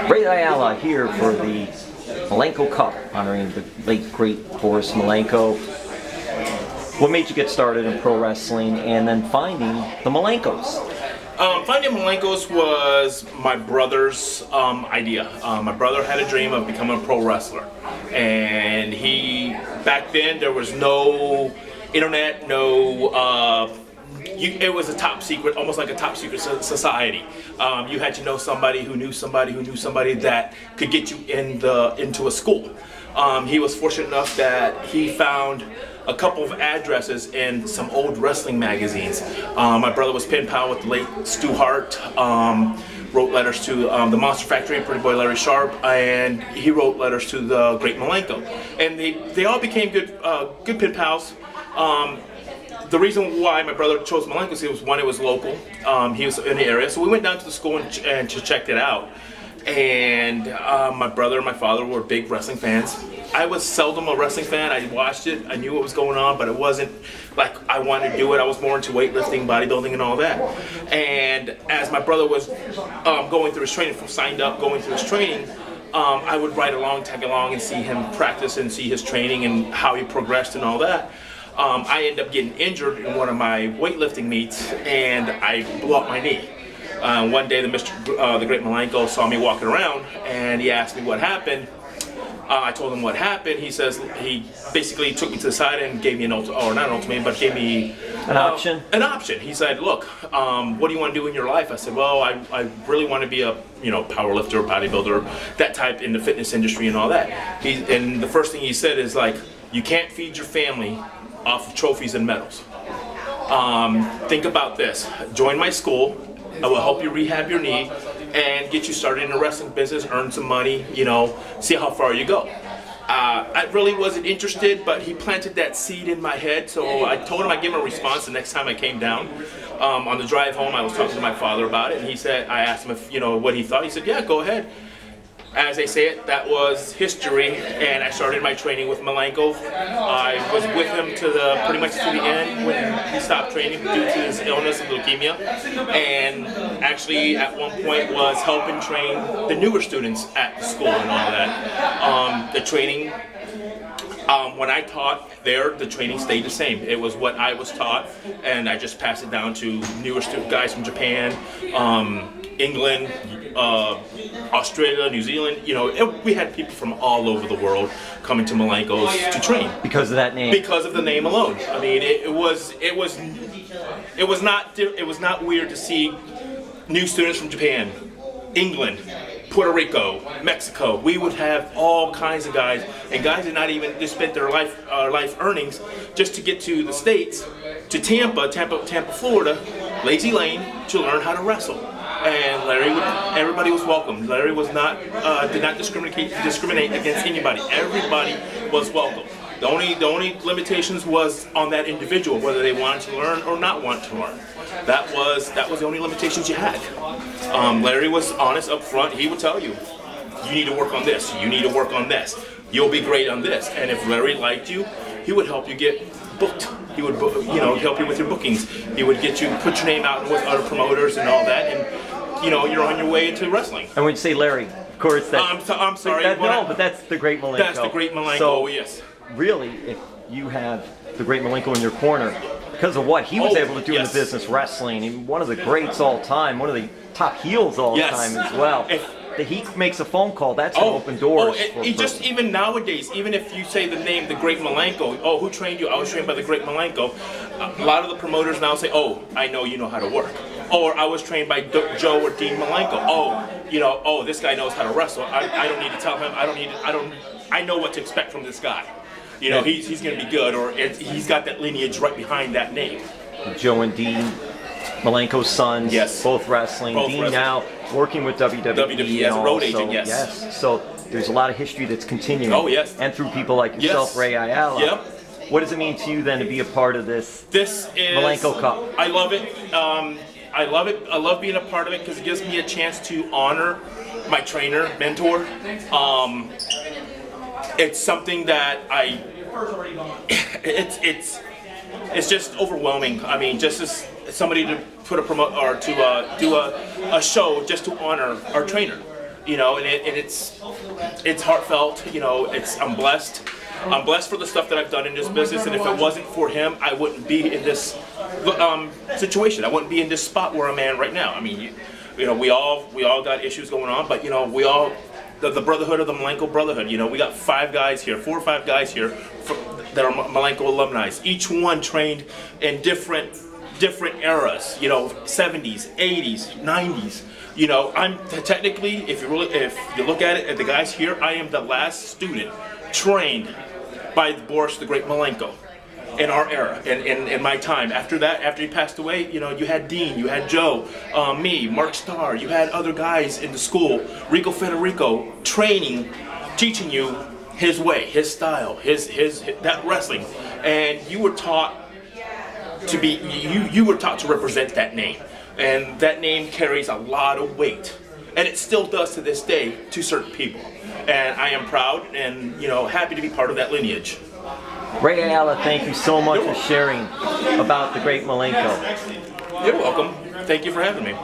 Rey Ayala here for the Malenko Cup, honoring the late great Boris Malenko. What made you get started in pro wrestling and then finding the Malenkos? Finding Malenkos was my brother's idea. My brother had a dream of becoming a pro wrestler, and back then there was no internet, it was a top secret, almost like a top secret society. You had to know somebody who knew somebody who knew somebody that could get you into a school. He was fortunate enough that he found a couple of addresses in some old wrestling magazines. My brother was pen pal with the late Stu Hart, wrote letters to the Monster Factory, Pretty Boy Larry Sharp, and he wrote letters to the great Malenko. And they all became good pen pals. The reason why my brother chose Malenko was, one, it was local. He was in the area, so we went down to the school and checked it out. And my brother and my father were big wrestling fans. I was seldom a wrestling fan. I watched it, I knew what was going on, but it wasn't like I wanted to do it. I was more into weightlifting, bodybuilding, and all that. And as my brother was going through his training, I would ride along, tag along, and see him practice and see his training and how he progressed and all that. I ended up getting injured in one of my weightlifting meets, and I blew up my knee. One day, the great Malenko saw me walking around, and he asked me what happened. I told him what happened. He basically took me to the side and gave me an option. An option. He said, "Look, what do you want to do in your life?" I said, "Well, I really want to be a power lifter, bodybuilder, that type in the fitness industry and all that." And the first thing he said is like, "You can't feed your family off of trophies and medals. Think about this. Join my school. I will help you rehab your knee and get you started in the wrestling business, earn some money, see how far you go." I really wasn't interested, but he planted that seed in my head, so I told him I'd give him a response the next time I came down. On the drive home, I was talking to my father about it, and I asked him if, what he thought. He said, "Yeah, go ahead." As they say it, that was history, and I started my training with Malenko. I was with him pretty much to the end when he stopped training due to his illness of leukemia, and actually at one point was helping train the newer students at the school and all that. The training, when I taught there, the training stayed the same. It was what I was taught, and I just passed it down to newer guys from Japan, England, Australia, New Zealand. We had people from all over the world coming to Malenko's to train because of that name. Because of the name alone. I mean, it was not weird to see new students from Japan, England, Puerto Rico, Mexico. We would have all kinds of guys, and guys that not even just spent their life earnings just to get to the States, to Tampa, Florida, Lazy Lane, to learn how to wrestle. And everybody was welcome. Larry did not discriminate against anybody. Everybody was welcome. The only limitations was on that individual, whether they wanted to learn or not want to learn. That was the only limitations you had. Larry was honest up front. He would tell you, "You need to work on this. You need to work on this. You'll be great on this." And if Larry liked you, he would help you get booked. He would, help you with your bookings. He would get you put your name out with other promoters and all that, and you're on your way into wrestling. And when you say Larry, of course, that's... I'm sorry. But that's the great Malenko. That's the great Malenko, so, yes. Really, if you have the great Malenko in your corner, because of what he was able to do in the business, wrestling, and one of the greats all time, one of the top heels all time as well. That he makes a phone call, that's an open doors. Even nowadays, even if you say the name, the great Malenko, who trained you? I was trained by the great Malenko. A lot of the promoters now say, "Oh, I know you know how to work." Or I was trained by Joe or Dean Malenko. This guy knows how to wrestle. I don't need to tell him. I know what to expect from this guy. He's going to be good, or he's got that lineage right behind that name. Joe and Dean, Malenko's sons, yes, both wrestling. Dean now working with WWE as a road agent, yes. So there's a lot of history that's continuing. Oh, yes. And through people like yourself, Rey Ayala. Yep. What does it mean to you then to be a part of this Malenko Cup? I love it. I love it. I love being a part of it because it gives me a chance to honor my trainer, mentor. It's something that it's just overwhelming. I mean, just as somebody to put a do a show just to honor our trainer, you know, and it's heartfelt, you know. I'm blessed. I'm blessed for the stuff that I've done in this business, and if it wasn't for him, I wouldn't be in this situation. I wouldn't be in this spot where I'm at right now. I mean, you know, we all got issues going on, but you know, we all the brotherhood of the Malenko brotherhood. You know, we got 4 or 5 guys here that are Malenko alumni. Each one trained in different eras. You know, 70s, 80s, 90s. You know, I'm technically, if you look at it, at the guys here, I am the last student trained by Boris the Great Malenko in our era, in my time. After that, after he passed away, you know, you had Dean, you had Joe, me, Mark Starr, you had other guys in the school, Rico Federico, teaching you his way, his style, his that wrestling, and you were taught to be, you were taught to represent that name, and that name carries a lot of weight, and it still does to this day to certain people. And I am proud and, you know, happy to be part of that lineage. Rey Ayala, thank you so much for sharing about the great Malenko. You're welcome. Thank you for having me.